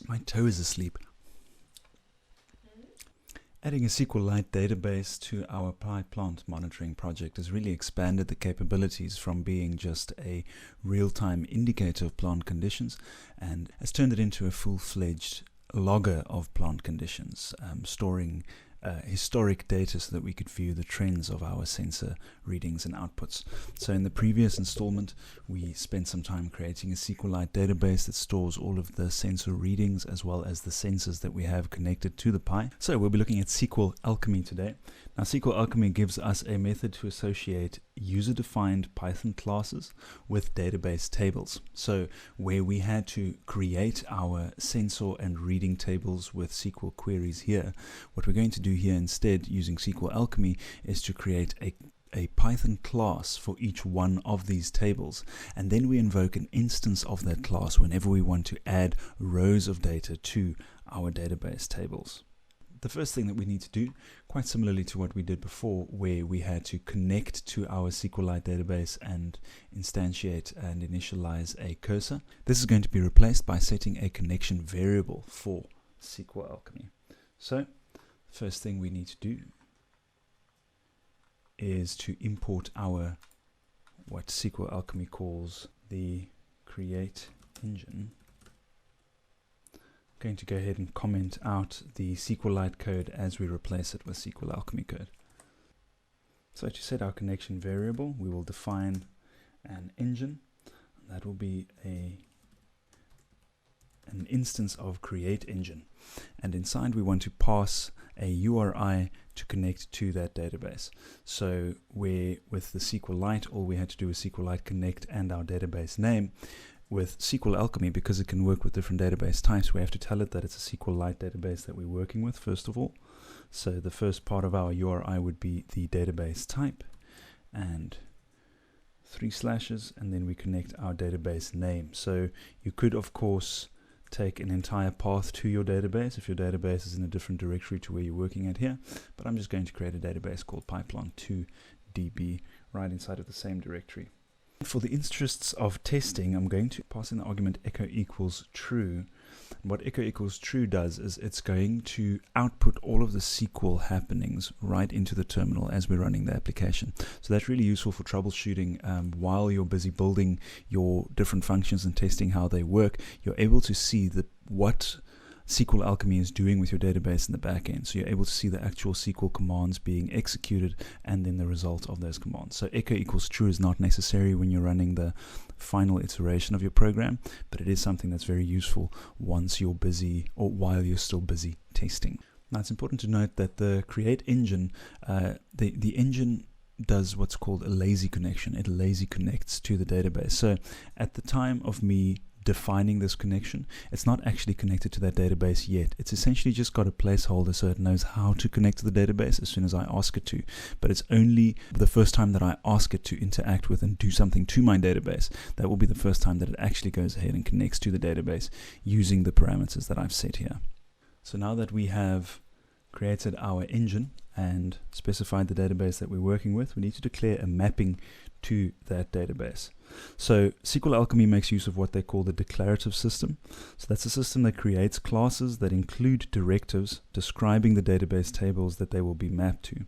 My toe is asleep. Adding a SQLite database to our plant monitoring project has really expanded the capabilities from being just a real-time indicator of plant conditions and has turned it into a full-fledged logger of plant conditions, storing historic data so that we could view the trends of our sensor readings and outputs. So in the previous installment, we spent some time creating a SQLite database that stores all of the sensor readings as well as the sensors that we have connected to the Pi. So we'll be looking at SQLAlchemy today. Now SQLAlchemy gives us a method to associate user-defined Python classes with database tables. So where we had to create our sensor and reading tables with SQL queries here, what we're going to do here instead using SQLAlchemy is to create a Python class for each one of these tables, and then we invoke an instance of that class whenever we want to add rows of data to our database tables. The first thing that we need to do, quite similarly to what we did before where we had to connect to our SQLite database and instantiate and initialize a cursor, this is going to be replaced by setting a connection variable for SQLAlchemy. So first thing we need to do is to import our, what SQLAlchemy calls the create engine. I'm going to go ahead and comment out the SQLite code as we replace it with SQLAlchemy code. So to set our connection variable, we will define an engine. That will be an instance of create engine, and inside we want to pass a URI to connect to that database. So where with the SQLite all we had to do was SQLite connect and our database name, with SQLAlchemy, because it can work with different database types, we have to tell it that it's a SQLite database that we're working with first of all. So the first part of our URI would be the database type and 3 slashes, and then we connect our database name. So you could of course take an entire path to your database if your database is in a different directory to where you're working at here, but I'm just going to create a database called pyplant2db right inside of the same directory. For the interests of testing, I'm going to pass in the argument echo equals true. And what echo equals true does is it's going to output all of the SQL happenings right into the terminal as we're running the application. So that's really useful for troubleshooting while you're busy building your different functions and testing how they work. You're able to see what SQLAlchemy is doing with your database in the back end. So you're able to see the actual SQL commands being executed and then the result of those commands. So echo equals true is not necessary when you're running the final iteration of your program, but it is something that's very useful once you're busy or while you're still busy testing. Now it's important to note that the create engine, the engine does what's called a lazy connection. It lazy connects to the database. So at the time of me defining this connection, it's not actually connected to that database yet. It's essentially just got a placeholder so it knows how to connect to the database as soon as I ask it to, but it's only the first time that I ask it to interact with and do something to my database, that will be the first time that it actually goes ahead and connects to the database using the parameters that I've set here. So now that we have created our engine and specified the database that we're working with, we need to declare a mapping to that database. So SQLAlchemy makes use of what they call the declarative system. So that's a system that creates classes that include directives describing the database tables that they will be mapped to.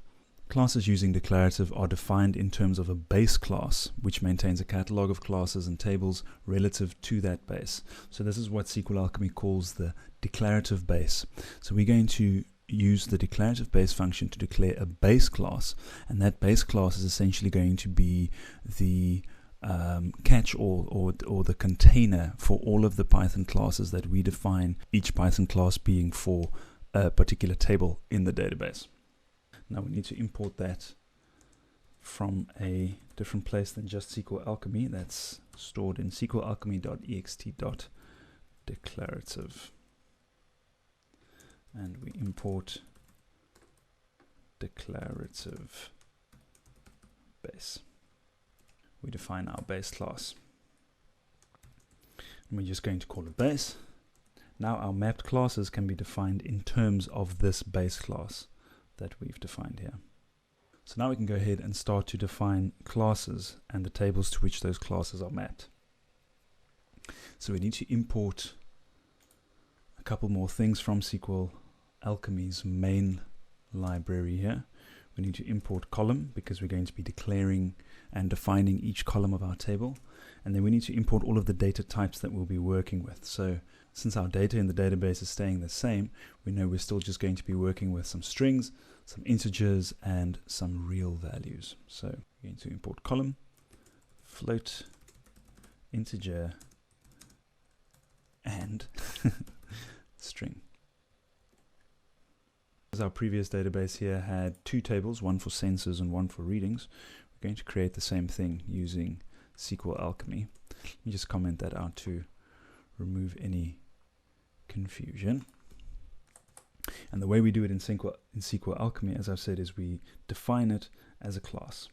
Classes using declarative are defined in terms of a base class, which maintains a catalog of classes and tables relative to that base. So this is what SQLAlchemy calls the declarative base. So we're going to use the declarative base function to declare a base class, and that base class is essentially going to be the catch-all or the container for all of the Python classes that we define, each Python class being for a particular table in the database. Now we need to import that from a different place than just SQLAlchemy. That's stored in SQLAlchemy.ext.declarative. And we import declarative base. We define our base class. And we're just going to call it base. Now our mapped classes can be defined in terms of this base class that we've defined here. So now we can go ahead and start to define classes and the tables to which those classes are mapped. So we need to import a couple more things from SQLAlchemy's main library here. We need to import column because we're going to be declaring and defining each column of our table. And then we need to import all of the data types that we'll be working with. So since our data in the database is staying the same, we know we're still just going to be working with some strings, some integers, and some real values. So we're going to import column, float, integer, and string. As our previous database here had two tables, one for sensors and one for readings, we're going to create the same thing using SQLAlchemy. Let me just comment that out to remove any confusion. And the way we do it in SQLAlchemy, as I've said, is we define it as a class.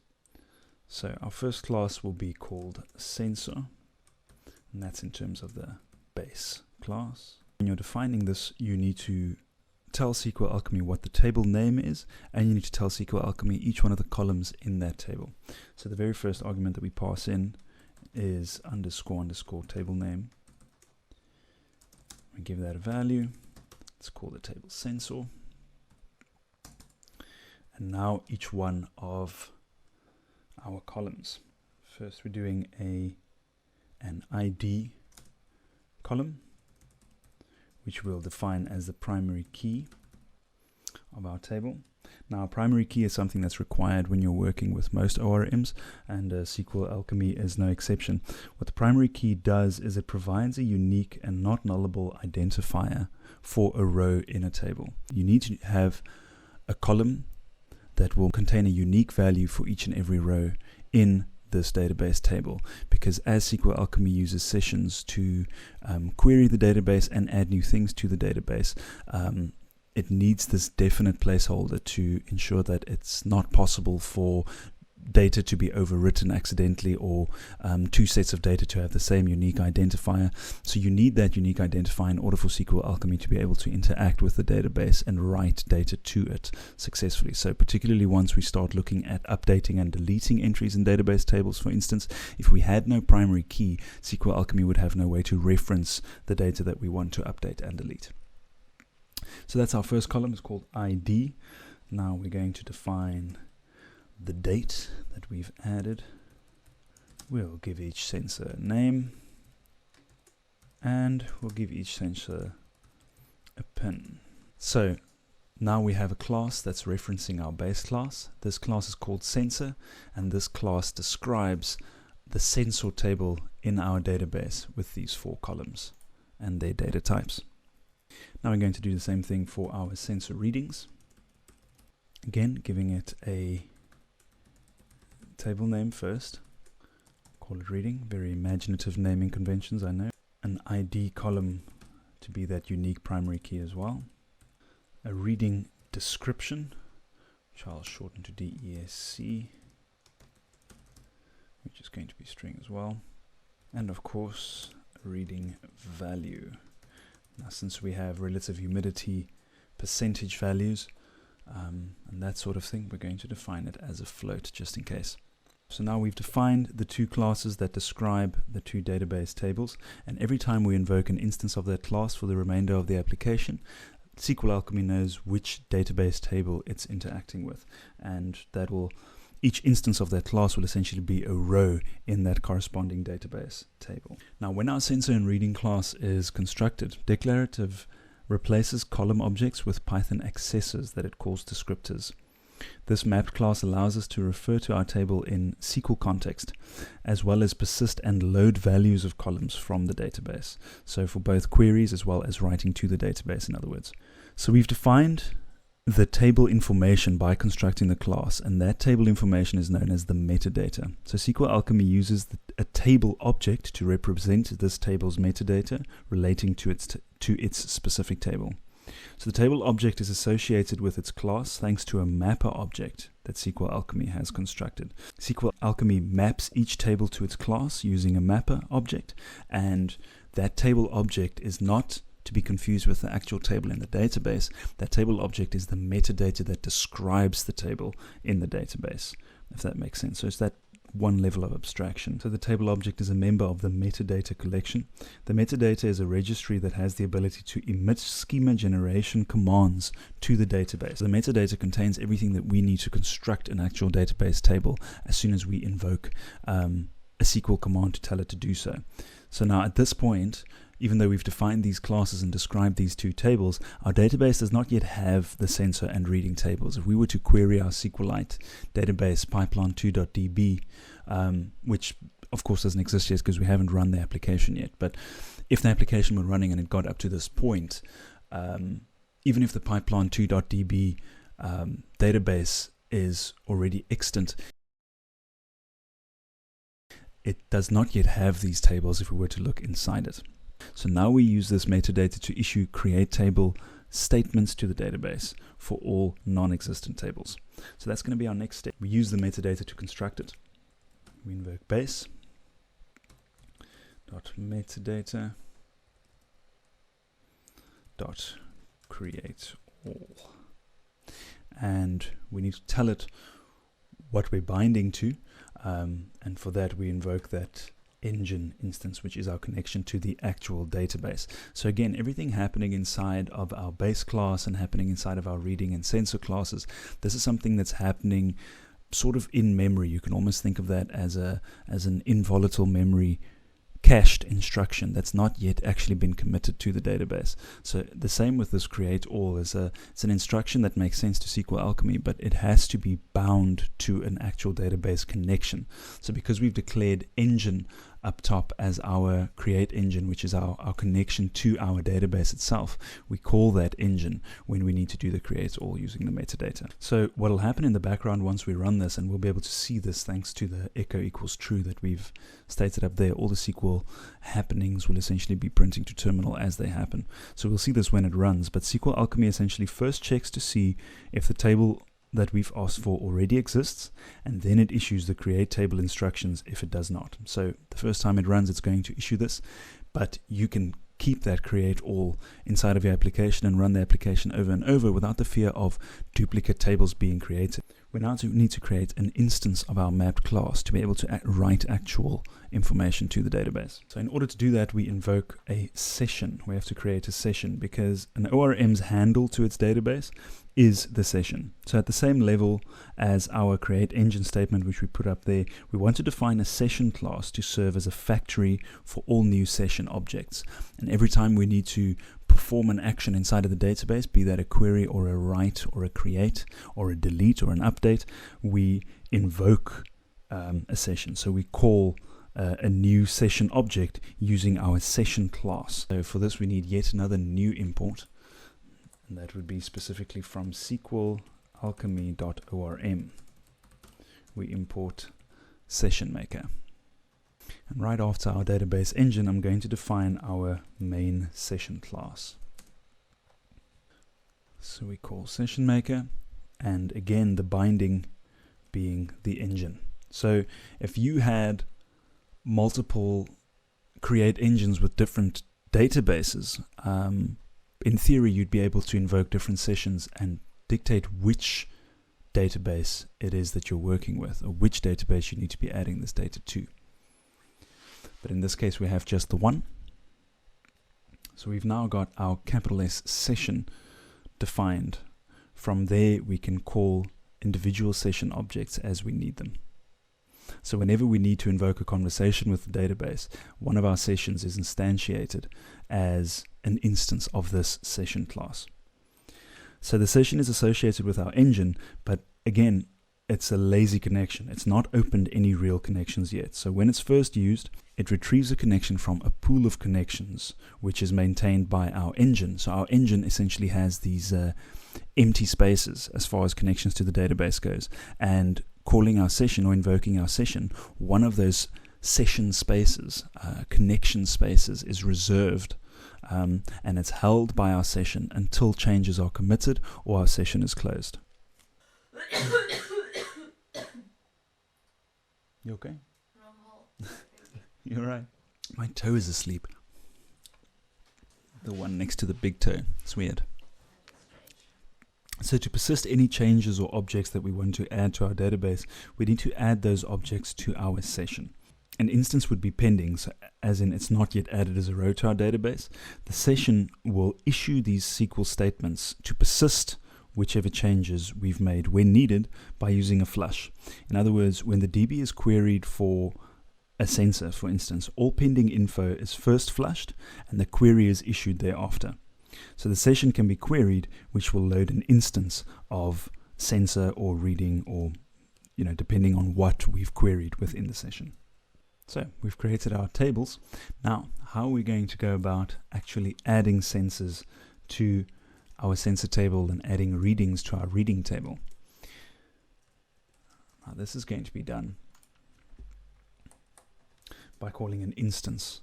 So our first class will be called sensor, and that's in terms of the base class. When you're defining this, you need to tell SQLAlchemy what the table name is, and you need to tell SQLAlchemy each one of the columns in that table. So the very first argument that we pass in is __ table name. We give that a value. Let's call the table sensor. And now each one of our columns. First we're doing an ID column, which we'll define as the primary key of our table. Now, a primary key is something that's required when you're working with most ORMs, and SQLAlchemy is no exception. What the primary key does is it provides a unique and not nullable identifier for a row in a table. You need to have a column that will contain a unique value for each and every row in this database table, because as SQLAlchemy uses sessions to query the database and add new things to the database, it needs this definite placeholder to ensure that it's not possible for data to be overwritten accidentally, or two sets of data to have the same unique identifier. So you need that unique identifier in order for SQLAlchemy to be able to interact with the database and write data to it successfully. So particularly once we start looking at updating and deleting entries in database tables, for instance, if we had no primary key, SQLAlchemy would have no way to reference the data that we want to update and delete. So that's our first column. It's called ID. Now we're going to define the date that we've added. We'll give each sensor a name, and we'll give each sensor a pin. So now we have a class that's referencing our base class. This class is called sensor, and this class describes the sensor table in our database with these 4 columns and their data types. Now we're going to do the same thing for our sensor readings. Again, giving it a table name first. Call it reading. Very imaginative naming conventions, I know. An ID column to be that unique primary key as well. A reading description, which I'll shorten to DESC, which is going to be string as well. And of course, a reading value. Now, since we have relative humidity percentage values and that sort of thing, we're going to define it as a float just in case. So now we've defined the 2 classes that describe the 2 database tables, and every time we invoke an instance of that class for the remainder of the application, SQLAlchemy knows which database table it's interacting with, and that will each instance of that class will essentially be a row in that corresponding database table. Now, when our sensor and reading class is constructed, declarative replaces column objects with Python accessors that it calls descriptors. This mapped class allows us to refer to our table in SQL context, as well as persist and load values of columns from the database. So for both queries as well as writing to the database, in other words. So we've defined the table information by constructing the class, and that table information is known as the metadata. So SQLAlchemy uses a table object to represent this table's metadata relating to its specific table. So the table object is associated with its class thanks to a mapper object that SQLAlchemy has constructed. SQLAlchemy maps each table to its class using a mapper object, and that table object is not to be confused with the actual table in the database. That table object is the metadata that describes the table in the database, if that makes sense. So it's that one level of abstraction. So the table object is a member of the metadata collection. The metadata is a registry that has the ability to emit schema generation commands to the database. The metadata contains everything that we need to construct an actual database table as soon as we invoke a SQL command to tell it to do so. So now at this point, even though we've defined these classes and described these two tables, our database does not yet have the sensor and reading tables. If we were to query our SQLite database pipeline2.db, which of course doesn't exist yet because we haven't run the application yet, but if the application were running and it got up to this point, even if the pipeline2.db database is already extant, it does not yet have these tables if we were to look inside it. So now we use this metadata to issue create table statements to the database for all non-existent tables. So that's going to be our next step. We use the metadata to construct it. We invoke base dot metadata dot create all, and we need to tell it what we're binding to, and for that we invoke that engine instance, which is our connection to the actual database. So again, everything happening inside of our base class and happening inside of our reading and sensor classes, this is something that's happening sort of in memory. You can almost think of that as an involatile memory cached instruction that's not yet actually been committed to the database. So the same with this create all. It's an instruction that makes sense to SQLAlchemy, but it has to be bound to an actual database connection. So because we've declared engine up top as our create engine, which is our connection to our database itself, we call that engine when we need to do the create all using the metadata. So what will happen in the background once we run this, and we'll be able to see this thanks to the echo equals true that we've stated up there, all the SQL happenings will essentially be printing to terminal as they happen. So we'll see this when it runs, but SQLAlchemy essentially first checks to see if the table that we've asked for already exists, and then it issues the create table instructions if it does not. So the first time it runs, it's going to issue this, but you can keep that create all inside of your application and run the application over and over without the fear of duplicate tables being created. We now need to create an instance of our mapped class to be able to write actual information to the database. So in order to do that, we invoke a session. We have to create a session because an ORM's handle to its database is the session. So at the same level as our create engine statement, which we put up there, we want to define a session class to serve as a factory for all new session objects. And every time we need to perform an action inside of the database, be that a query or a write or a create or a delete or an update, we invoke a session. So we call a new session object using our session class. So for this we need yet another new import, and that would be specifically from SQLAlchemy.orm. We import session maker. And right after our database engine, I'm going to define our main session class. So we call session maker, and again the binding being the engine. So if you had multiple create engines with different databases, in theory you'd be able to invoke different sessions and dictate which database it is that you're working with, or which database you need to be adding this data to. But in this case we have just the one. So we've now got our capital S session defined. From there we can call individual session objects as we need them. So whenever we need to invoke a conversation with the database, one of our sessions is instantiated as an instance of this session class. So the session is associated with our engine, but again, it's a lazy connection. It's not opened any real connections yet. So when it's first used, it retrieves a connection from a pool of connections, which is maintained by our engine. So our engine essentially has these empty spaces as far as connections to the database goes. And calling our session or invoking our session, one of those session spaces, connection spaces, is reserved, and it's held by our session until changes are committed or our session is closed. You okay? You're right. My toe is asleep. The one next to the big toe. It's weird. So to persist any changes or objects that we want to add to our database, we need to add those objects to our session. An instance would be pending, so as in it's not yet added as a row to our database. The session will issue these SQL statements to persist whichever changes we've made when needed by using a flush. In other words, when the DB is queried for a sensor, for instance, all pending info is first flushed and the query is issued thereafter. So the session can be queried, which will load an instance of sensor or reading, or depending on what we've queried within the session. So we've created our tables. Now, how are we going to go about actually adding sensors to our sensor table and adding readings to our reading table? Now, this is going to be done by calling an instance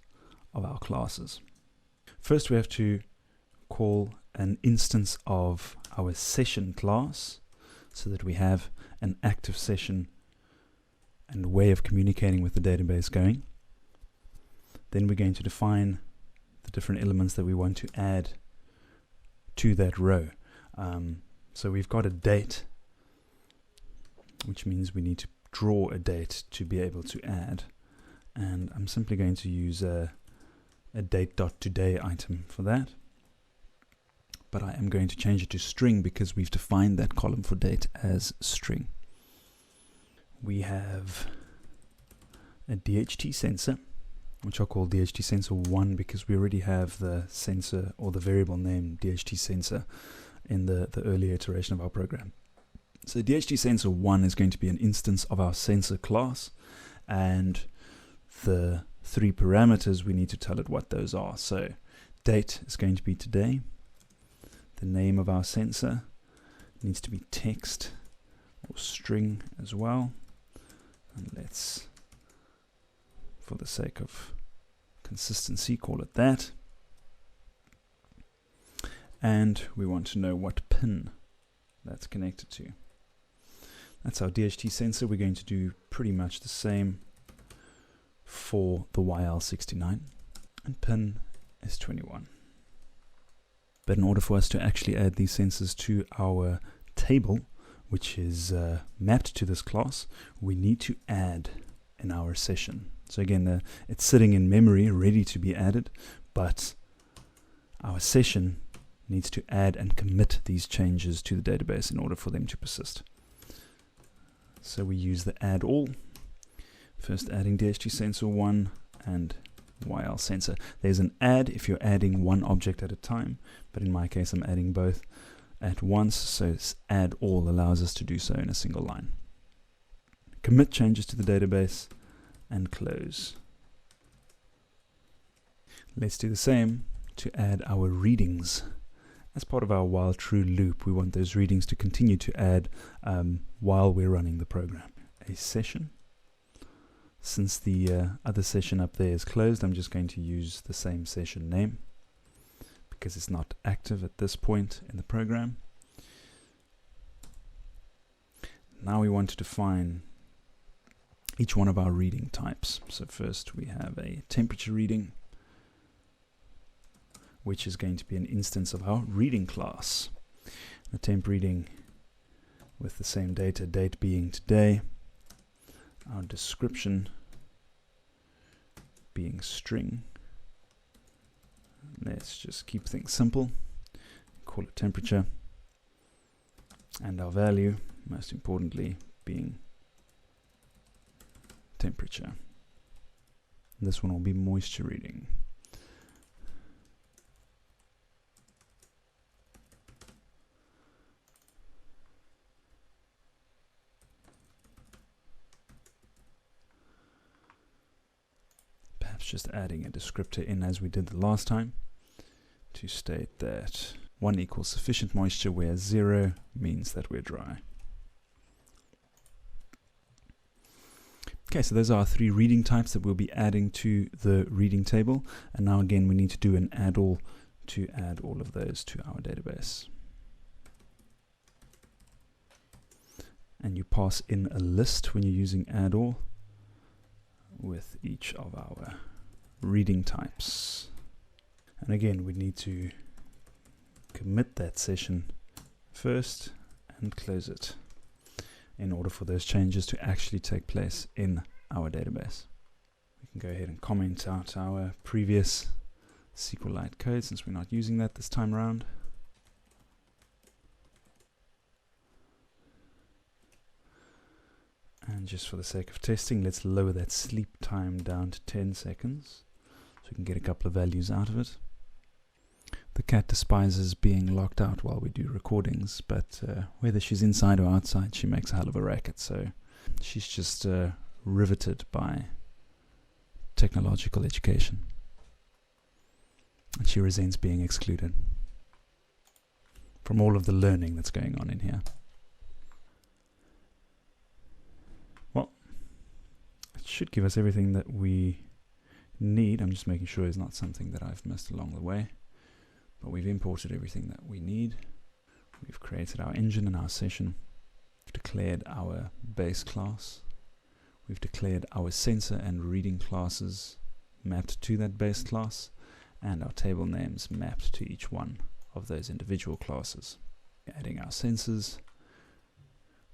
of our classes. First, we have to call an instance of our session class so that we have an active session and way of communicating with the database going. Then we're going to define the different elements that we want to add to that row. So we've got a date, which means we need to draw a date to be able to add. And I'm simply going to use a date.today item for that. But I am going to change it to string because we've defined that column for date as string. We have a DHT sensor, which I'll call DHT sensor 1 because we already have the sensor or the variable name DHT sensor in the earlier iteration of our program. So DHT sensor 1 is going to be an instance of our sensor class, and the 3 parameters we need to tell it what those are. So date is going to be today. The name of our sensor needs to be text or string as well. And let's, for the sake of consistency, call it that. And we want to know what pin that's connected to. That's our DHT sensor. We're going to do pretty much the same for the YL69. And pin is 21. But in order for us to actually add these sensors to our table, which is mapped to this class, we need to add in our session. So again, it's sitting in memory ready to be added, but our session needs to add and commit these changes to the database in order for them to persist. So we use the add all, first adding DHT sensor 1 and YL sensor. There's an add if you're adding one object at a time, but in my case I'm adding both at once, so add all allows us to do so in a single line. Commit changes to the database and close. Let's do the same to add our readings. As part of our while true loop, we want those readings to continue to add while we're running the program. A session. Since the other session up there is closed, I'm just going to use the same session name because it's not active at this point in the program. Now we want to define each one of our reading types. So first we have a temperature reading, which is going to be an instance of our reading class. The temp reading with the same data, date being today, our description being string. Let's just keep things simple, call it temperature, and our value, most importantly, being temperature. This one will be moisture reading. Just adding a descriptor in as we did the last time to state that 1 equals sufficient moisture, where 0 means that we're dry. Okay, so those are our 3 reading types that we'll be adding to the reading table, and now again we need to do an add all to add all of those to our database. And you pass in a list when you're using add all with each of our reading types. And again, we need to commit that session first and close it in order for those changes to actually take place in our database. We can go ahead and comment out our previous SQLite code since we're not using that this time around. And just for the sake of testing, let's lower that sleep time down to 10 seconds so we can get a couple of values out of it. The cat despises being locked out while we do recordings, but whether she's inside or outside, she makes a hell of a racket, so she's just riveted by technological education. And she resents being excluded from all of the learning that's going on in here. Well, it should give us everything that we need. I'm just making sure it's not something that I've missed along the way. But we've imported everything that we need. We've created our engine and our session. We've declared our base class. We've declared our sensor and reading classes mapped to that base class, and our table names mapped to each one of those individual classes. We're adding our sensors.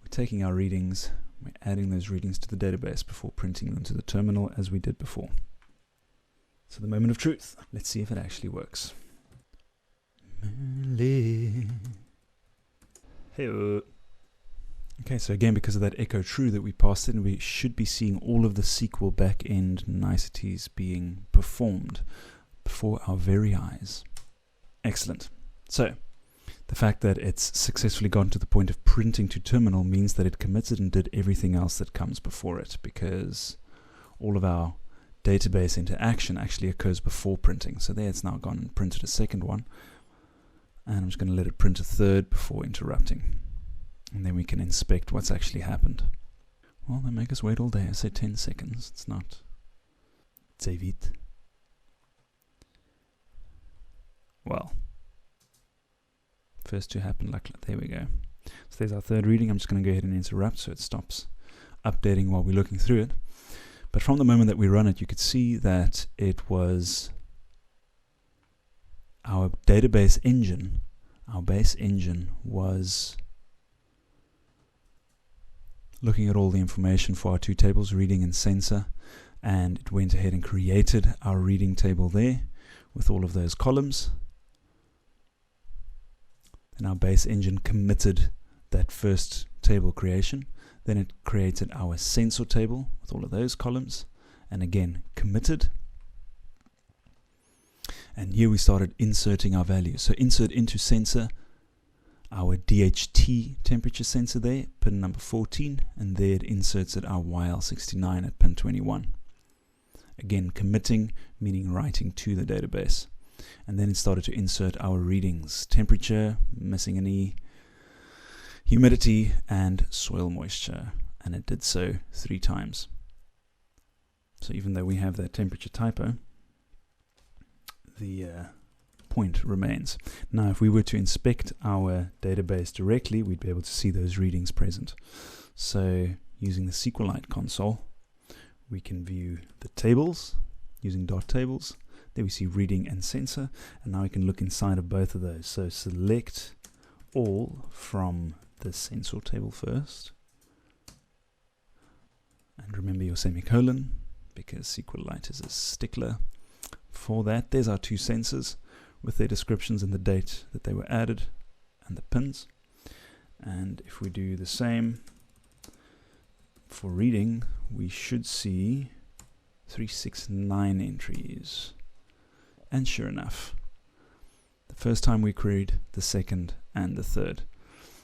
We're taking our readings. We're adding those readings to the database before printing them to the terminal as we did before. So the moment of truth. Let's see if it actually works. Hey-o. Okay, so again, because of that echo true that we passed in, we should be seeing all of the SQL backend niceties being performed before our very eyes. Excellent. So the fact that it's successfully gotten to the point of printing to terminal means that it committed and did everything else that comes before it, because all of our database interaction actually occurs before printing. So there it's now gone and printed a second one. And I'm just going to let it print a third before interrupting. And then we can inspect what's actually happened. Well, they make us wait all day. I say 10 seconds. It's not. C'est vite. Well. First two happened like there we go. So there's our third reading. I'm just going to go ahead and interrupt so it stops updating while we're looking through it. But from the moment that we run it, you could see that it was our database engine, our base engine was looking at all the information for our two tables, reading and sensor, and it went ahead and created our reading table there with all of those columns. And our base engine committed that first table creation. Then it created our sensor table with all of those columns, and again committed. And here we started inserting our values. So insert into sensor our DHT temperature sensor there, pin number 14, and there it inserts it our YL69 at pin 21. Again, committing, meaning writing to the database. And then it started to insert our readings, temperature, missing an E, humidity, and soil moisture. And it did so 3 times. So even though we have that temperature typo, the point remains. Now if we were to inspect our database directly, we'd be able to see those readings present. So using the SQLite console, we can view the tables using dot tables. There we see reading and sensor, and now we can look inside of both of those. So select all from the sensor table first, and remember your semicolon because SQLite is a stickler for that. There's our 2 sensors with their descriptions and the date that they were added and the pins. And if we do the same for reading, we should see 369 entries. And sure enough, the first time we queried, the second and the third.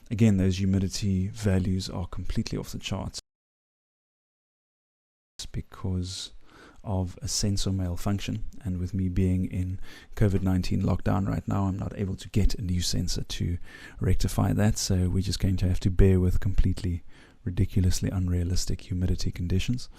Again, those humidity values are completely off the charts because of a sensor malfunction, and with me being in COVID-19 lockdown right now, I'm not able to get a new sensor to rectify that, so we're just going to have to bear with completely ridiculously unrealistic humidity conditions.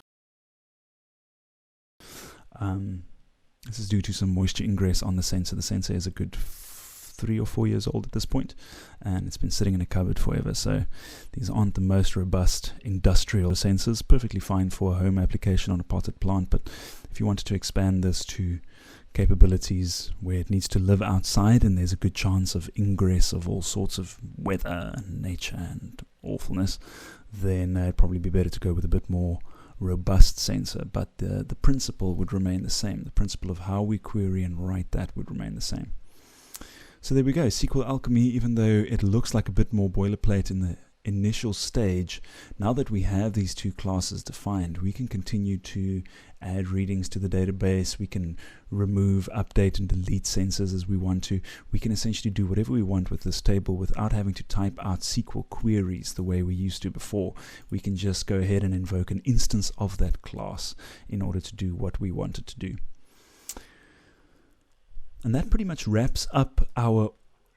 This is due to some moisture ingress on the sensor. The sensor is a good 3 or 4 years old at this point, and it's been sitting in a cupboard forever, so these aren't the most robust industrial sensors. Perfectly fine for a home application on a potted plant, but if you wanted to expand this to capabilities where it needs to live outside and there's a good chance of ingress of all sorts of weather and nature and awfulness, then it'd probably be better to go with a bit more robust sensor. But the principle would remain the same. The principle of how we query and write that would remain the same. So there we go. SQLAlchemy, even though it looks like a bit more boilerplate in the initial stage, now that we have these two classes defined, we can continue to add readings to the database. We can remove, update, and delete sensors as we want to. We can essentially do whatever we want with this table without having to type out SQL queries the way we used to before. We can just go ahead and invoke an instance of that class in order to do what we wanted to do. And that pretty much wraps up our,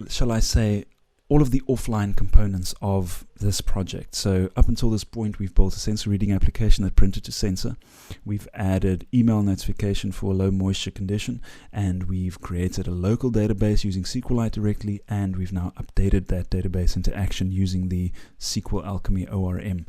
shall I say, all of the offline components of this project. So up until this point, we've built a sensor reading application that printed to sensor. We've added email notification for a low moisture condition, and we've created a local database using SQLite directly, and we've now updated that database into action using the SQLAlchemy ORM.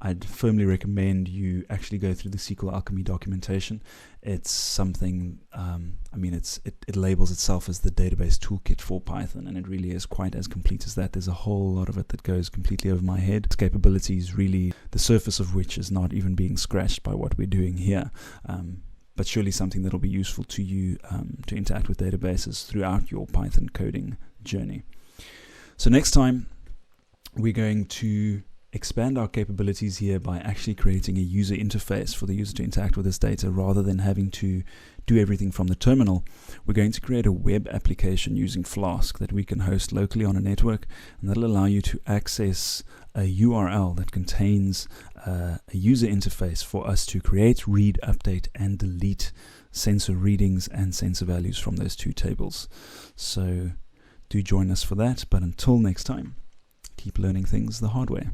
I'd firmly recommend you actually go through the SQLAlchemy documentation. It's something, it labels itself as the database toolkit for Python, and it really is quite as complete as that. There's a whole lot of it that goes completely over my head. Its capabilities, really, the surface of which is not even being scratched by what we're doing here. But surely something that'll be useful to you to interact with databases throughout your Python coding journey. So next time, we're going to expand our capabilities here by actually creating a user interface for the user to interact with this data rather than having to do everything from the terminal. We're going to create a web application using Flask that we can host locally on a network, and that'll allow you to access a URL that contains a user interface for us to create, read, update, and delete sensor readings and sensor values from those two tables. So do join us for that, but until next time, keep learning things the hard way.